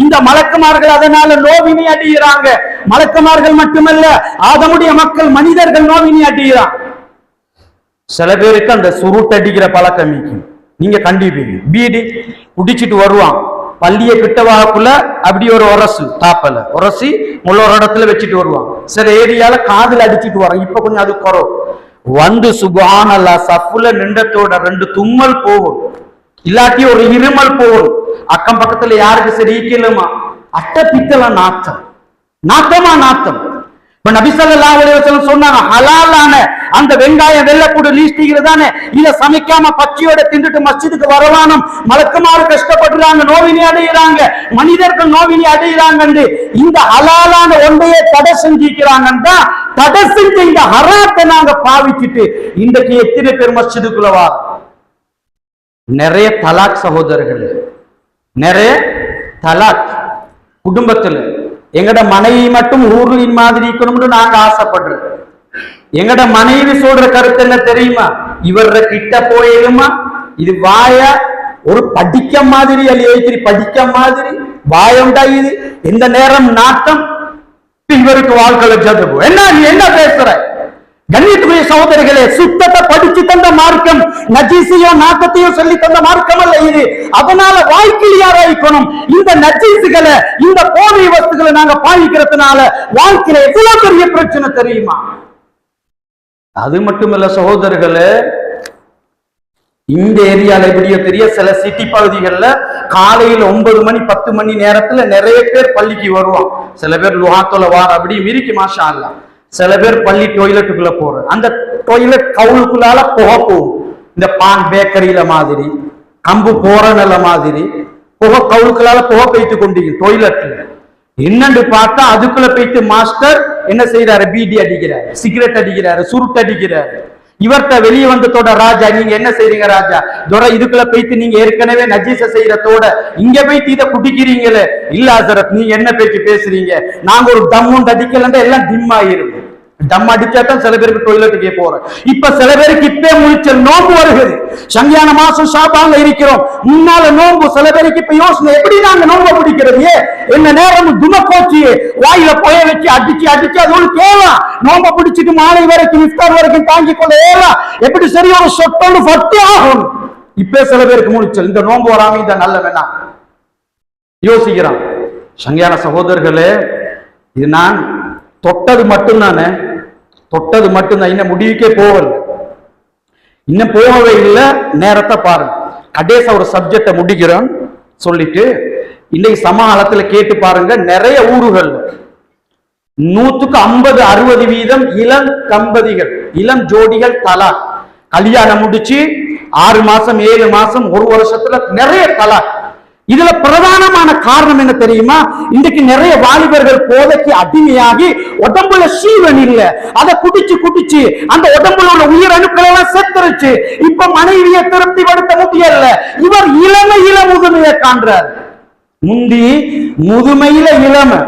இந்த மலக்குமார்கள் அதனால நோவினை அடைகிறாங்க. மலக்குமார்கள் மட்டுமல்ல, ஆதமுடைய மக்கள் மனிதர்கள் நோவினை அடைகிறாங்க. சில பேருக்கு அந்த சுருட்டு அடிக்கிற பழக்கம் நீங்க கண்டிப்பீங்க, பீடி குடிச்சிட்டு வருவான், பள்ளிய கிட்டவாக்குள்ள அப்படி ஒரு உரசு தாப்பல உரசி முள்ள ஒரு இடத்துல வச்சுட்டு வருவான். சில ஏரியால காதுல அடிச்சுட்டு வரான். இப்ப கொஞ்சம் அது குறவு வந்து சுப்ஹானல்லாஹ் சஃப்ல நின்றத்தோட 2 தும்மல் போகும், இல்லாட்டி ஒரு இருமல் போகும். அக்கம் பக்கத்துல யாருக்கு சரி ஈக்கலுமா, அட்ட பித்தல நாத்தம், நாத்தமா நாத்தம். இப்ப நபி ஸல்லல்லாஹு அலைஹி வஸல்லம் சொன்னாங்க, ஹலாலான அந்த வெங்காயம் வெள்ளப்பூடு லீஸ்டிக்கிறதானே, இதை சமைக்காம பச்சையோட தின்னுட்டு மஸ்ஜிதுக்கு வரவானும். மலக்குமாறு கஷ்டப்படுறாங்க, நோவினி அடைகிறாங்க, மனிதர்கள் நோவினி அடைகிறாங்க. இந்த ஹலாலான ஒன்றையே தடை செஞ்சிக்கிறாங்கன்னா, தடை செஞ்ச இந்த ஹராத்தை நாங்க பாவிச்சுட்டு இன்றைக்கு எத்தனை பேர் மஸ்ஜிதுக்குள்ள வார. நிறைய தலாக் சகோதரர்கள், நிறைய தலாக் குடும்பத்துல. எங்கட மனைவி மட்டும் ஊர்லின் மாதிரி இருக்கணும்னு நாங்க ஆசைப்படுறோம். எங்கட மனைவி சொல்ற கருத்து என்ன தெரியுமா, இவர கிட்ட போயிடுமா, இது வாய ஒரு படிக்க மாதிரி அழிய படிக்க மாதிரி வாயம்டா, இது எந்த நேரம் நாட்டம், இவருக்கு வாழ்க்கை ஜதுபு. என்ன நீ என்ன பேசுற? கண்ணியத்துக்குரிய சகோதரிகளே, சுத்தத்தை படிச்சு தந்த மார்க்கம், நஜீசையோ நாட்டத்தையோ சொல்லி தந்த மார்க்கம் அல்ல இது. அதனால வாழ்க்கையாராய்க்கணும். இந்த நஜீசுகளை, இந்த போதை வஸ்துகளை நாங்க பாதிக்கிறதுனால வாழ்க்கையில எவ்வளவு பெரிய பிரச்சனை தெரியுமா? அது மட்டுமல்ல சகோதரர்களே, இந்த ஏரியால எப்படியோ தெரிய சில சிட்டி பகுதிகளில் காலையில் 9 மணி 10 மணி நேரத்துல நிறைய பேர் பள்ளிக்கு வருவான். சில பேர் லுஹாத்தோல வார அப்படி மிரிக்கு மாஷா அல்லாஹ். சில பேர் பள்ளி டொய்லெட்டுக்குள்ள போற, அந்த டொய்லெட் கவுளுக்குள்ளால புகை போகும். இந்த பான் பேக்கரியில மாதிரி, கம்பு போற நில மாதிரி புகை கவுளுக்குள்ளால புகை பெய்த்து கொண்டிருக்கும் டொய்லெட்ல. என்னன்னு பார்த்தா அதுக்குள்ள போயிட்டு மாஸ்டர் என்ன செய்யறாரு, பீடி அடிக்கிறாரு, சிகரெட் அடிக்கிறாரு, சுருட்டு அடிக்கிறாரு. இவர்கிட்ட வெளியே வந்ததோட, ராஜா நீங்க என்ன செய்றீங்க ராஜா, துரை இதுக்குள்ள போயிட்டு நீங்க ஏற்கனவே நஜீச செய்யறதோட இங்க போயிட்டு இதை குடிக்கிறீங்களே, இல்ல ஹசரத் நீங்க என்ன பேச்சு பேசுறீங்க, நாங்க ஒரு தம்மும் அடிக்கலன்னா எல்லாம் டிம் ஆயிரும். டம் அடிச்சாதான் சில பேருக்கு டொய்லெட்டுக்கே போறோம். இப்ப சில பேருக்கு இப்பே முடிச்ச நோம்பு வருகிறது, சங்கியான மாசம் ஷாபான்ல இருக்கிறோம், முன்னால நோம்பு. சில பேருக்கு இப்ப யோசனை, எப்படி நாங்க நோம்பு பிடிக்கிறது, என்ன நேரம் துமக்கோச்சியே வாயில போய வச்சு அடிச்சு அடிச்சு அது ஒரு கேவலம். நோம்பு பிடிச்சிட்டு மாலை வரைக்கும் இஃப்தார் வரைக்கும் தாங்கி கொள்ள ஏறலாம், எப்படி சரி ஒரு சொட்டோடு பத்தி ஆகும். இப்ப சில பேருக்கு முடிச்சல், இந்த நோம்பு வராம இந்த நல்ல வேணா யோசிக்கிறான். சங்கியான சகோதரர்களே, இது நான் தொட்டது மட்டும்தானே, தொட்டது மட்டும்தான், இன்னும் முடிவுக்கே போகல, இன்னும் போகவே இல்லை. நேரத்தை பாருங்க, கடைசி ஒரு சப்ஜெக்டை முடிக்கிறோம் சொல்லிட்டு, இன்னைக்கு சமகாலத்துல கேட்டு பாருங்க, நிறைய ஊர்கள் 100-50-60% இளம் தம்பதிகள், இளம் ஜோடிகள் தலாக். கல்யாணம் முடிச்சு 6 மாசம் 7 மாசம் 1 வருஷத்துல நிறைய தலாக். இதுல பிரதானமான காரணம் என்ன தெரியுமா? இன்றைக்கு நிறைய வாலிபர்கள் போதைக்கு அடிமையாகி உடம்புல சீவன் இல்ல, அதை குடிச்சு குடிச்சு அந்த உடம்புல உள்ள உயிர் அணுக்கள் எல்லாம் செத்துருச்சு. இப்ப மனைவியை திருப்திப்படுத்த முடியல. இவர் இளமையில முதுமையை காண்றார். முந்தி முதுமையில இளமை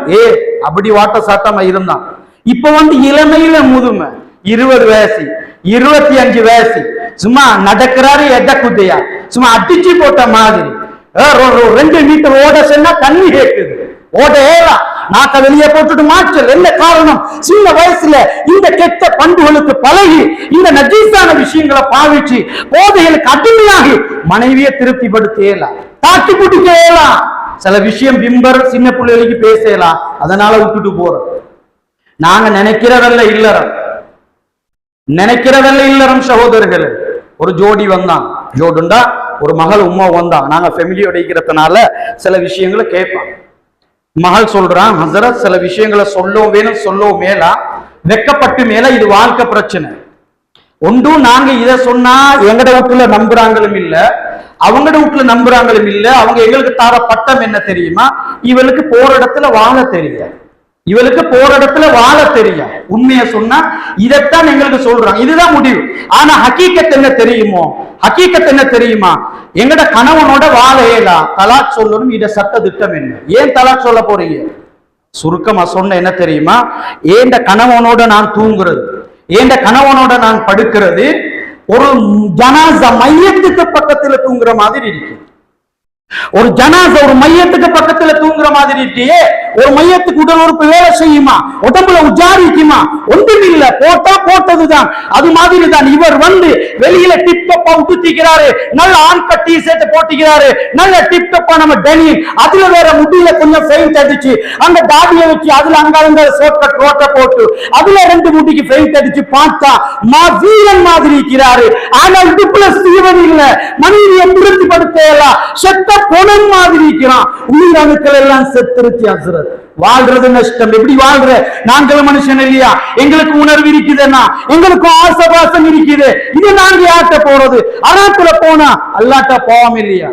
அப்படி வாட்ட சாட்டமா இருந்தான். இப்ப இளமையில முதுமை, 20 வயசு 25 வயசு, சும்மா நடக்கிறாரு எட்ட குத்தையா, சும்மா அடிச்சு போட்ட மாதிரி. 2 மீட்டர் ஓட சொன்னா தண்ணி கேட்குது, ஓட ஏறா நாக்க வெளியே போட்டுட்டு மாற்றல். என்ன காரணம்? சின்ன வயசுல இந்த கெட்ட பண்புகளுக்கு பழகி இந்த நஜீஸான விஷயங்களை பாவிச்சு போதைகளுக்கு அடிமையாகி மனைவியை திருப்திப்படுத்தலாம், தாக்கி குடிக்கலாம். சில விஷயம் பிம்பர் சின்ன பிள்ளைகளுக்கு பேசலாம், அதனால விட்டுட்டு போறோம். நாங்க நினைக்கிறதல்ல இல்லறம், நினைக்கிறதல்ல இல்லறம். சகோதரர்கள், ஒரு ஜோடி வந்தான், ஜோடுண்டா ஒரு மகள் உம்மா வந்தான். நாங்க ஃபேமிலியோட இருக்கிறதுனால சில விஷயங்களை கேட்போம். மகள் சொல்றான், ஹசரத் சில விஷயங்களை சொல்லவும் வேணும், சொல்லவும் மேலா, வெக்கப்பட்டு மேல இது வாழ்க்கை பிரச்சனை. ஒன்றும் நாங்க இதை சொன்னா எங்கட வீட்டுல நம்புறாங்களும் இல்ல, அவங்கட வீட்டுல நம்புறாங்களும் இல்ல. அவங்க எங்களுக்கு தார பட்டம் என்ன தெரியுமா? இவளுக்கு போற இடத்துல வாழ தெரியும், இவளுக்கு போற இடத்துல வாழ தெரியும். உண்மையை சொன்னா இதைத்தான் எங்களுக்கு சொல்றாங்க, இதுதான் முடிவு. ஆனா ஹக்கீக்கத் என்ன தெரியுமோ? ஹக்கீக்கத் என்ன தெரியுமா? எங்கட கணவனோட வாழ இயலாம், தலாக் சொல்லணும். இத சட்ட திட்டம் என்ன? ஏன் தலாக் சொல்ல போறீங்க? சுருக்கமா சொன்ன என்ன தெரியுமா? ஏண்ட கணவனோட நான் தூங்குறது, ஏண்ட கணவனோட நான் படுக்கிறது ஒரு ஜனாசா மையத்துக்கு பக்கத்துல தூங்குற மாதிரி இருக்கு. ஒரு ஜனாசா ஒரு மையத்துக்கு பக்கத்துல தூங்குற மாதிரி இருக்கியே. ஒரு மையத்துக்கு உடல் உறுப்பு வேலை செய்யுமா? உடம்புல உஜாரிக்குமா? ஒன்றும் இல்ல, போட்டா போட்டதுதான். அது மாதிரி தான் இவர் வெளியில டிப்டப்பா விட்டுத்திக்கிறாரு, நல்ல ஆண்க டி ஷர்ட் போட்டிக்கிறாரு, நல்ல டிப்டப்பா நம்ம டெனிம், அதுல வேற முடியல கொஞ்சம் பெயிண்ட் அடிச்சு, அந்த தாடியை வச்சு அதுல அங்க ஷார்ட்கட் ரோட்ட போட்டு அதுல 2 முடிக்கு பெயிண்ட் அடிச்சு பார்த்தா வீரன் மாதிரி இருக்கிறாரு. ஆனால் இடுப்புல சீவன் இல்ல, மனைவியை திருப்திப்படுத்தலாம், செத்த பொணம் மாதிரி இருக்கிறான். உயிரணுக்கள் எல்லாம் செத்துருச்சு. ஹஸ்ரத் வாழ்றது நஷ்டம். எப்படி வாழ்ற? நாங்களும் மனுஷன் இல்லையா? எங்களுக்கு உணர்வு இருக்குதுன்னா, எங்களுக்கு ஆசபாசம் இருக்குது. இது நாங்க யார்கிட்ட போறது? அராத்துல போனா அல்லாட்ட போவாம இல்லையா?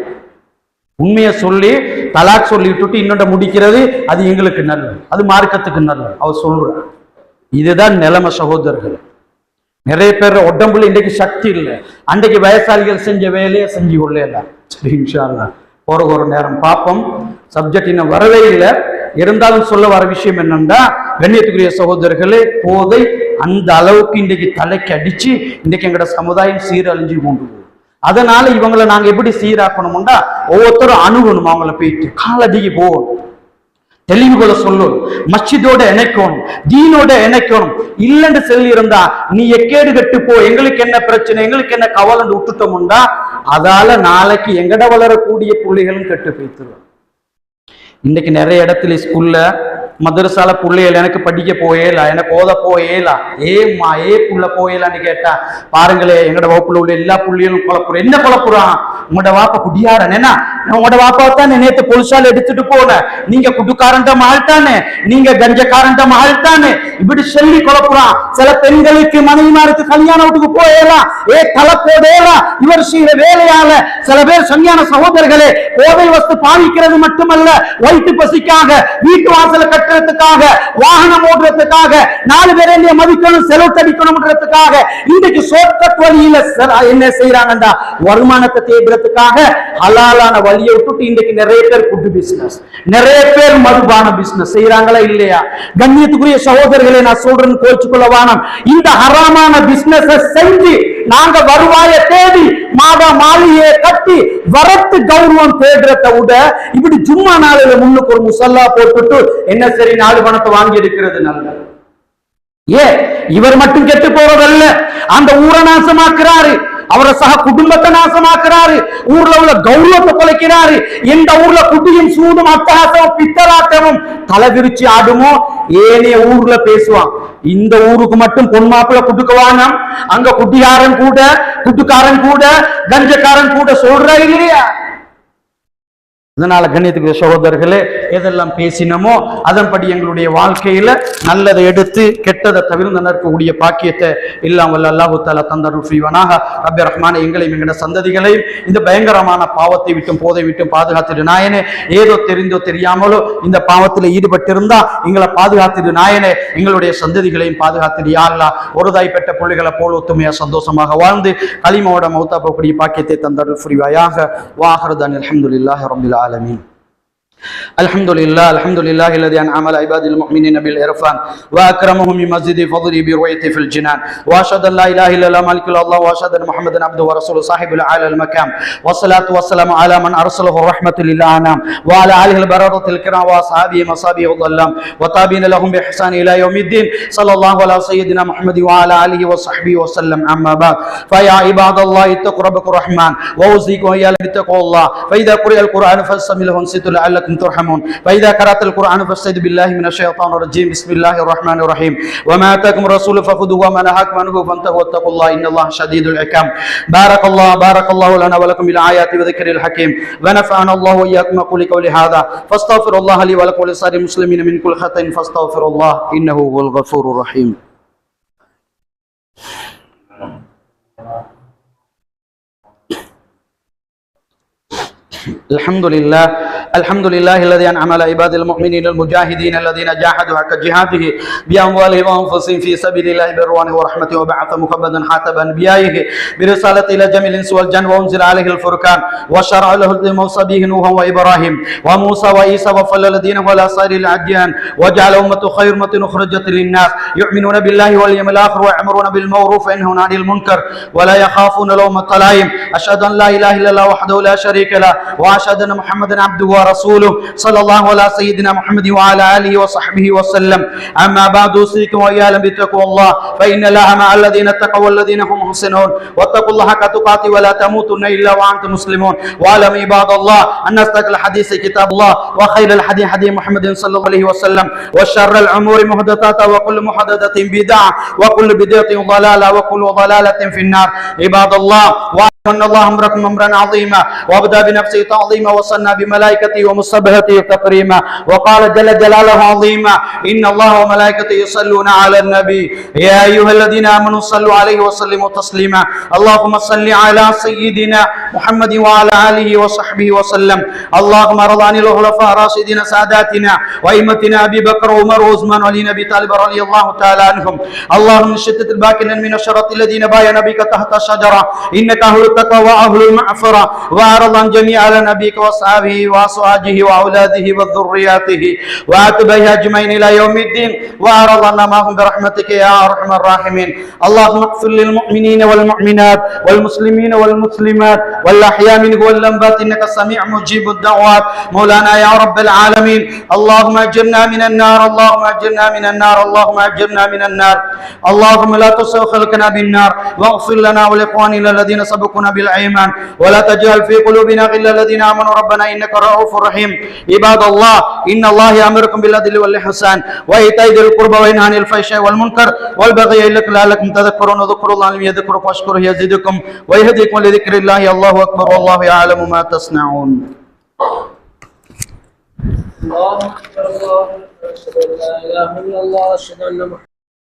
உண்மையை சொல்லி தலாக் சொல்லி விட்டுட்டு இன்னொன்று முடிக்கிறது, அது எங்களுக்கு நல்லது, அது மார்க்கத்துக்கு நல்லது. அவர் சொல்ற இதுதான் நிலைமை. சகோதரர்கள், நிறைய பேர் உடம்புல இன்றைக்கு சக்தி இல்லை. அன்றைக்கு வயசாளிகள் செஞ்ச வேலையை செஞ்சு கொள்ளலாம். சரி, இன்ஷா அல்லாஹ் போற ஒரு நேரம் பார்ப்போம். சப்ஜெக்ட் இன்னும் வரவே இல்லை, இருந்தாலும் சொல்ல வர விஷயம் என்னன்னா, கண்ணியத்துக்குரிய சகோதரர்களே, போதை அந்த அளவுக்கு இன்றைக்கு தலைக்கு அடிச்சு இன்றைக்கு எங்கட சமுதாயம் சீரழிஞ்சு கொண்டு போகும். அதனால இவங்களை நாங்க எப்படி சீராக்கணும்டா, ஒவ்வொருத்தரும் அணுகணும், அவங்கள போயிட்டு காலடிக்கு போகணும், தெளிவுகளை சொல்லணும், மஸ்ஜிதோட இணைக்கணும், தீனோட இணைக்கணும். இல்லைன்னு சொல்லி இருந்தா நீ எக்கேடு கட்டு போ, எங்களுக்கு என்ன பிரச்சனை, எங்களுக்கு என்ன கவலைன்னு விட்டுட்டோம்டா, அதால நாளைக்கு எங்கட வளரக்கூடிய புள்ளிகளும் கெட்டு போய்த்துருவோம். இன்னைக்கு நிறைய இடத்துல ஸ்கூல்ல மதரசால பிள்ளைகள் எனக்கு படிக்க போயேலா, எனக்கு ஓத போயேலா, ஏம்மா புள்ள போயலான்னு கேட்டா, பாருங்களே எங்கட வகுப்புல உள்ள எல்லா புள்ளிகளும் குழப்புறோம். என்ன குழப்புறான்? உங்களோட வாப்பா குடியாரன், என்ன உங்களோட வாப்பா தான் நேற்று பொலிசால எடுத்துட்டு போன, நீங்க குடுக்காரண்ட மகள் தானே, நீங்க கஞ்சக்காரண்ட மகள் தானே, இப்படி சொல்லி குழப்புறான். சில பெண்களுக்கு மனைவிமாருக்கு கல்யாண வீட்டுக்கு போயலாம், தலைப்போடேலாம். இவர் செய்யற வேலையால சில பேர் சரியான சகோதரர்களே போதை வஸ்து பாவிக்கிறது மட்டுமல்ல, வயிற்று பசிக்காக, வீட்டு வாசல கட்டுறதுக்காக, வாகனம் ஓடுறதுக்காக, 4 பேரை மதிக்கணும், செலவு தடிக்கணும்ன்றதுக்காக இன்றைக்கு ஷார்ட்கட் வழியில என்ன செய்யறாங்கடா, வருமானத்தை தேடுறதுக்காக ஹலாலான வழியை விட்டுட்டு இன்றைக்கு நிறைய பேர் ஃபுட் பிசினஸ், நிறைய பேர் மதுபான பிசினஸ் செய்யறாங்களா இல்லையா? கண்ணியத்துக்குரிய சகோதரர்களை நான் சொல்றேன்னு கோச்சுக்கொள்ள வேணாம். இந்த ஹராமான பிசினஸ் செஞ்சு நாங்க வருவாயை தேடி மாதா மாளிகையை கட்டி வரத்து கௌரவம் தேடுறத விட இப்படி ஜும்மா நாளில முன்னுக்கு ஒரு முசல்லா போட்டுட்டு என்ன சரி 4 பணத்தை வாங்கி எடுக்கிறது நல்லது. இவர் மட்டும் கெட்டு போறதல்ல, அந்த ஊரை நாசமாக்குறாரு, அவரை சக குடும்பத்தை நாசமாக்குறாரு, ஊர்ல உள்ள கௌரவத்தை குலைக்கிறாரு. எந்த ஊர்ல குட்டியும் சூடும் அட்டகாசமும் பித்தலாட்டமும் தலைவிரிச்சு ஆடுமோ ஏனைய ஊர்ல பேசுவான். இந்த ஊருக்கு மட்டும் பொன் மாப்பிள்ள குட்டுக்குவானா, அங்க குட்டிக்காரன் கூட, குட்டுக்காரன் கூட, கஞ்சக்காரன் கூட சொல்ற இல்லையா? இதனால கண்ணியத்துக்கு சகோதரர்களே, எதெல்லாம் பேசினமோ அதன்படி எங்களுடைய வாழ்க்கையில நல்லதை எடுத்து கெட்டதை தவிர்த்து நடக்கக்கூடிய பாக்கியத்தை இல்லாமல் அல்லாஹு தஆலா தந்தருள் செய்வானாக. ரப்பி ரஹ்மானே, எங்களையும் எங்களோட சந்ததிகளையும் இந்த பயங்கரமான பாவத்தை விட்டும் போதை விட்டும் பாதுகாத்திரு நாயனே. ஏதோ தெரிந்தோ தெரியாமலோ இந்த பாவத்தில் ஈடுபட்டிருந்தா எங்களை பாதுகாத்திரு நாயனே. எங்களுடைய சந்ததிகளையும் பாதுகாத்திரு யா அல்லாஹ். ஒரு தாய் பெற்ற பிள்ளைகளை போல் ஒத்துமையா சந்தோஷமாக வாழ்ந்து கலிமாவோட மௌத்தா போகக்கூடிய பாக்கியத்தை தந்தருள் புரிவாயாக. வாஹ்ரதான் அல்ஹம்துலில்லாஹி ரப்பில் ஆலமீன். الحمد لله الذي انعم على عباد المؤمنين بالعرفان واكرمهم بمزيد فضله برؤيته في الجنان، واشهد ان لا اله الا الله مالك الله، واشهد ان محمدا عبده ورسوله صاحب العالى المكان، والصلاه والسلام على من ارسله رحمه للانام وعلى اله البرره الكرام واصحابه مصابيح الظلام وتابعين لهم باحسان الى يوم الدين. صلى الله على سيدنا محمد وعلى اله وصحبه وسلم. اما بعد، فيا عباد الله اتقوا ربكم الرحمن واوصيكم واياكم بتقوى الله. فاذا قرئ القران فاستمعوا له وانصتوا لعلكم ترحمون. فإذا قرأت القرآن فاستعذ بالله من الشيطان الرجيم. بسم الله الرحمن الرحيم. وما آتاكم الرسول فخذوه وما نهاكم عنه فانتهوا واتقوا الله إن الله شديد العقاب. بارك الله لنا ولكم بالآيات وذكر الحكيم، ونفعنا الله وإياكم أقول قولي هذا فاستغفر الله لي ولكم ولسائر المسلمين من كل خطأ فاستغفر الله إنه هو الغفور الرحيم. الحمد لله الذي انعم على عباد المؤمنين المجاهدين الذين جاهدوا حق جهاده باموالهم وانفسهم في سبيل الله برضوانه ورحمته، وبعث محمدا خاتم انبيائه برساله الى جميع الانس والجن، وانزل عليه الفرقان وشرع له الموصى به نوح وابراهيم وموسى وعيسى وفضل دينه على سائر الاديان، وجعل امته خير امه اخرجت للناس يؤمنون بالله واليوم الاخر ويأمرون بالمعروف وينهون عن المنكر ولا يخافون لومة لائم. اشهد ان لا اله الا الله وحده لا شريك له، واشهد ان محمدا عبده ورسوله صلى الله على سيدنا محمد وعلى اله وصحبه وسلم. اما بعد، اوصيكم واياكم بتقوى الله، فان الله مع الذين اتقوا والذين هم محسنون، واتقوا الله حق تقاته ولا تموتن الا وانتم مسلمون. واعلموا عباد الله ان اصدق الحديث كتاب الله، وخير الحديث حديث محمد صلى الله عليه وسلم، وشر الامور محدثاتها وكل محدثه بدعه وكل بدعه ضلاله وكل ضلاله في النار. عباد الله، ان الله امركم امرا عظيما، وابدا بنفسه تعظيما، وصلنا بملائكته ومصبحته تكريما، وقال جل جلاله عظيما: ان الله وملائكته يصلون على النبي يا ايها الذين امنوا صلوا عليه وسلموا تسليما. اللهم صل على سيدنا محمد وعلى اله وصحبه وسلم. اللهم ارض عن الخلفاء الراشدين ساداتنا وائمتنا ابي بكر وعمر وعثمان وعلي بن ابي طالب رضي الله تعالى عنهم. اللهم شتت الباكين من الشرط الذين بايعوا نبيك تحت الشجره، انك اهل التقوى واهل المغفره، واعرض عن جميع على نبيك واصحابه وازواجه واولاده وذرياته واتباعه اجمعين الى يوم الدين، واعرض عنا معهم برحمتك يا ارحم الراحمين. اللهم اغفر للمؤمنين والمؤمنات والمسلمين والمسلمات والاحياء منهم والاموات انك سميع مجيب الدعوات مولانا يا رب العالمين. اللهم اجرنا من النار، اللهم اجرنا من النار، اللهم اجرنا من النار. اللهم لا تسوء خلقنا بالنار، واغفر لنا ولاخواننا الذين سبقونا بالايمان، ولا تجعل في قلوبنا غلا الذين امنوا ربنا انك رؤوف رحيم. عباد الله، ان الله يامركم بالعدل والاحسان وايتاء ذي القربى وينهى عن الفحشاء والمنكر والبغي يعظكم لعلكم تذكرون. اذكروا الله يذكركم واشكروه يزدكم ويهديكم لذكر الله. الله اكبر والله يعلم ما تصنعون. الله اكبر الله اشهد ان لا اله الا الله اشهد ان